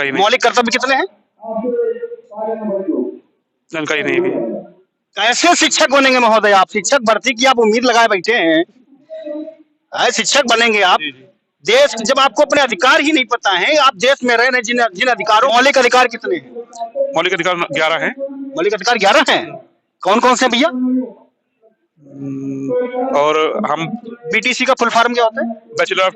जानकारी नहीं। मौलिक कर्तव्य कितने हैं? जानकारी नहीं भी। कैसे शिक्षक बनेंगे महोदय आप? शिक्षक भर्ती की आप उम्मीद लगाए बैठे हैं, शिक्षक बनेंगे आप? देश जब आपको अपने अधिकार ही नहीं पता है, आप देश में रह रहे जिन जिन अधिकारों, मौलिक अधिकार कितने हैं? मौलिक अधिकार 11 हैं। मौलिक अधिकार 11 हैं। कौन कौन से भैया? और हम बीटीसी का फुल फॉर्म क्या होता है? बैचलर ऑफ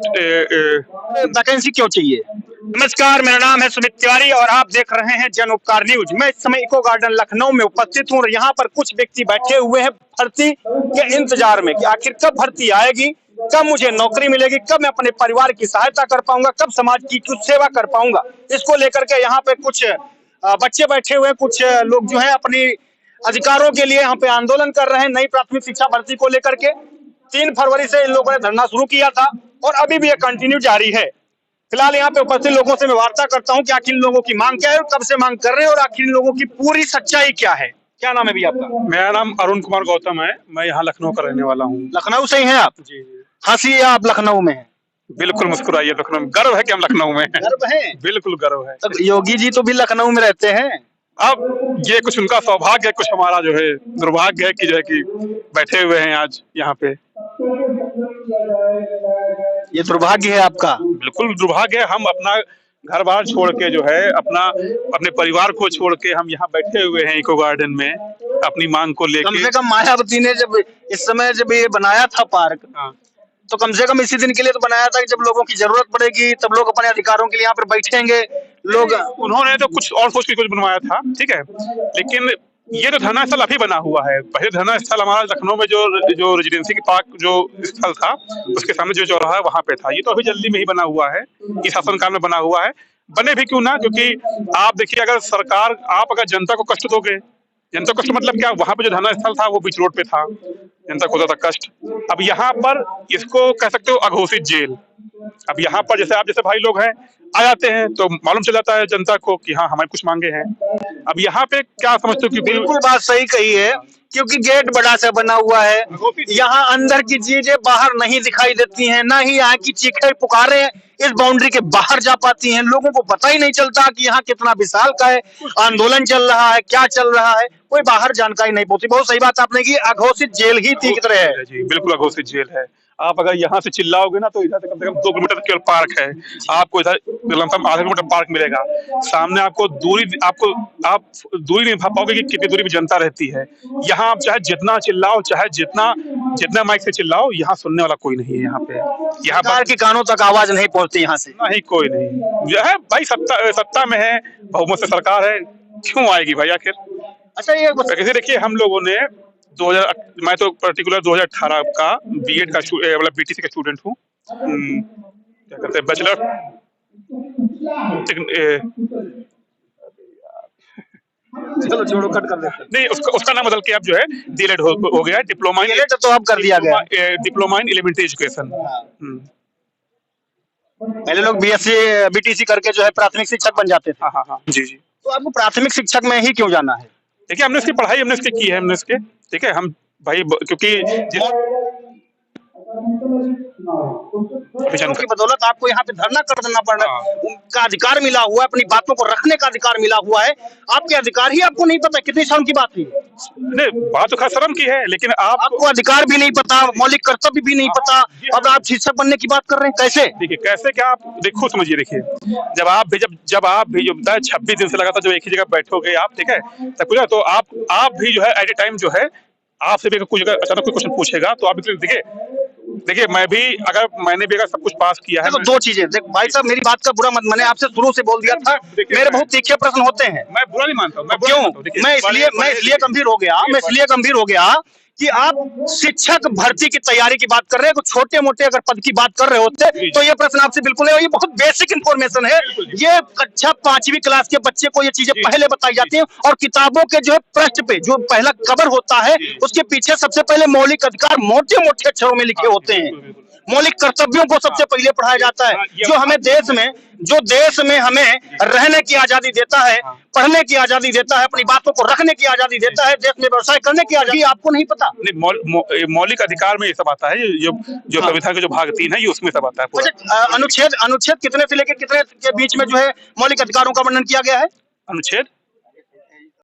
वैकेंसी क्यों चाहिए? नमस्कार, मेरा नाम है सुमित तिवारी और आप देख रहे हैं जन उपकार न्यूज। मैं इस समय इको गार्डन लखनऊ में उपस्थित हूँ और यहाँ पर कुछ व्यक्ति बैठे हुए हैं भर्ती के इंतजार में कि आखिर कब भर्ती आएगी, कब मुझे नौकरी मिलेगी, कब मैं अपने परिवार की सहायता कर पाऊंगा, कब समाज की कुछ सेवा कर पाऊंगा। इसको लेकर के यहाँ पे कुछ बच्चे बैठे हुए, कुछ लोग जो है अपनी अधिकारों के लिए यहाँ पे आंदोलन कर रहे हैं। नई प्राथमिक शिक्षा भर्ती को लेकर के 3 फरवरी से इन लोगों ने धरना शुरू किया था और अभी भी ये कंटिन्यू जारी है। फिलहाल यहाँ पे उपस्थित लोगों से मैं वार्ता करता हूँ कि आखिर इन लोगों की मांग क्या है और कब से मांग कर रहे हैं और आखिर इन लोगों की पूरी सच्चाई क्या है। क्या नाम है भैया आपका? मेरा नाम अरुण कुमार गौतम है। मैं यहाँ लखनऊ का रहने वाला हूँ। लखनऊ से ही हैं आप? जी जी। हंसी आप लखनऊ में हैं? बिल्कुल मुस्कुराइए, लखनऊ में गर्व है कि हम लखनऊ में हैं। गर्व है? बिल्कुल गर्व है। तो योगी जी तो भी लखनऊ में रहते हैं। अब ये कुछ उनका सौभाग्य है, कुछ हमारा जो है दुर्भाग्य है कि जो है कि बैठे हुए हैं आज यहाँ पे। ये दुर्भाग्य है आपका? बिल्कुल दुर्भाग्य है। हम अपना घर बार छोड़ के जो है अपने परिवार को छोड़ के हम यहाँ बैठे हुए हैं इको गार्डन में अपनी मांग को लेके। कम से कम मायावती ने जब इस समय जब ये बनाया था पार्क, तो कम से कम इसी दिन के लिए तो बनाया था कि जब लोगों की जरूरत पड़ेगी तब लोग अपने अधिकारों के लिए यहाँ पर बैठेंगे लोग। उन्होंने तो कुछ और सोच के कुछ बनवाया था, ठीक है, लेकिन ये तो धरना स्थल अभी बना हुआ है। पहले धरना स्थल हमारा लखनऊ में जो रेजिडेंसी पार्क जो स्थल था उसके सामने जो चौराहा है वहां पे था। ये तो अभी जल्दी में ही बना हुआ है, इस शासनकाल में बना हुआ है। बने भी क्यों ना, क्योंकि आप देखिए अगर सरकार आप अगर जनता को कष्ट दोगे, जनता को कष्ट मतलब क्या, वहां पे जो धरना स्थल था वो बीच रोड पे था, जनता को होता था कष्ट। अब यहाँ पर इसको कह सकते हो अघोषित जेल। अब यहाँ पर जैसे आप जैसे भाई लोग हैं आ जाते हैं तो मालूम चल जाता है जनता को कि हाँ हमारे कुछ मांगे हैं। अब यहाँ पे क्या समझते हो कि बिल्कुल बात सही कही है, क्योंकि गेट बड़ा सा बना हुआ है, यहाँ अंदर की चीजें बाहर नहीं दिखाई देती हैं, ना ही यहाँ की चीखें पुकारें इस बाउंड्री के बाहर जा पाती हैं। लोगों को पता ही नहीं चलता कि यहाँ कितना विशाल का है, आंदोलन चल रहा है, क्या चल रहा है, कोई बाहर जानकारी नहीं पहुंचती। बहुत सही बात आपने की, अघोषित जेल ही दिख रहे है। जी बिल्कुल अघोषित जेल है। आप अगर यहाँ से चिल्लाओगे ना तो इधर से कम 2 किलोमीटर केवल पार्क है, आपको इधर लमसम आधा किलोमीटर पार्क मिलेगा। सामने आपको आप दूरी नहीं भाप पाओगे कि कितनी दूरी में जनता रहती है। यहाँ आप चाहे जितना चिल्लाओ, चाहे जितना माइक से चिल्लाओ, यहाँ सुनने वाला कोई नहीं है। यहाँ पे यहाँ सरकार के कानों तक आवाज नहीं पहुंचती यहाँ से, नहीं कोई नहीं। जो है भाई सत्ता में है, बहुमत से सरकार है, क्यों आएगी भाई आखिर। अच्छा ये कैसे देखिए, हम लोगों ने मैं तो पर्टिकुलर 2018 का बीएड का मतलब बीटीसी का स्टूडेंट हूँ। क्या कहते हैं, बैचलर चलो छोड़ो, कट कर देते हैं। नहीं, उसका नाम बदल के अब जो है डीएलएड हो गया है, डिप्लोमा तो अब कर दिया गया, डिप्लोमा इन एलिमेंट्री एजुकेशन। पहले लोग बीएससी बीटीसी करके जो है प्राथमिक शिक्षक बन जाते थे। हाँ जी जी। तो आपको प्राथमिक शिक्षक में ही क्यों जाना है? देखिए हमने इसकी पढ़ाई हमने इसकी की है, हमने इसके, ठीक है, हम भाई क्योंकि की बदौलत आपको यहाँ पे धरना करना पड़ रहा है, उनका अधिकार मिला हुआ है, अपनी बातों को रखने का अधिकार मिला हुआ है। आपके अधिकार ही आपको नहीं पता, कितनी शर्म की बात है। नहीं, बात तो खास शर्म की है, लेकिन आपको अधिकार भी नहीं पता, मौलिक कर्तव्य भी नहीं पता, और आप शिक्षक बनने की बात कर रहे हैं। कैसे? देखिए कैसे, क्या आप देखो समझिए, देखिए जब आप भी जो 26 दिन से लगातार जो एक ही जगह बैठोगे आप, ठीक है, तब तो आप भी जो है एट ए टाइम जो है आपसे भी कुछ अचानक कोई क्वेश्चन पूछेगा तो आप देखिए मैंने भी अगर सब कुछ पास किया है। तो 2 चीजें देख भाई साहब, मेरी बात का बुरा मत, मैंने आपसे शुरू से बोल दिया था, मेरे बहुत तीखे प्रश्न होते हैं। मैं बुरा नहीं मानता हूँ। क्यों? मैं इसलिए गंभीर हो गया कि आप शिक्षक भर्ती की तैयारी की बात कर रहे हैं, कुछ छोटे मोटे अगर पद की बात कर रहे होते तो ये प्रश्न आपसे बिल्कुल है। ये बहुत बेसिक इंफॉर्मेशन है, ये कक्षा 5वीं क्लास के बच्चे को ये चीजें पहले बताई जाती हैं, और किताबों के जो है पृष्ठ पे जो पहला कवर होता है उसके पीछे सबसे पहले मौलिक अधिकार मोटे मोटे अक्षरों में लिखे होते हैं। मौलिक कर्तव्यों को सबसे पहले पढ़ाया जाता है, जो हमें देश में हमें रहने की आजादी देता है, पढ़ने की आजादी देता है, अपनी बातों को रखने की आजादी देता है, देश में व्यवसाय करने की आजादी। आपको नहीं पता? नहीं, मौलिक अधिकार में ये सब आता है, जो संविधान के जो भाग 3 है, ये उसमें सब आता है पूरा। अनुच्छेद कितने से लेकर कितने के बीच में जो है मौलिक अधिकारों का वर्णन किया गया है? अनुच्छेद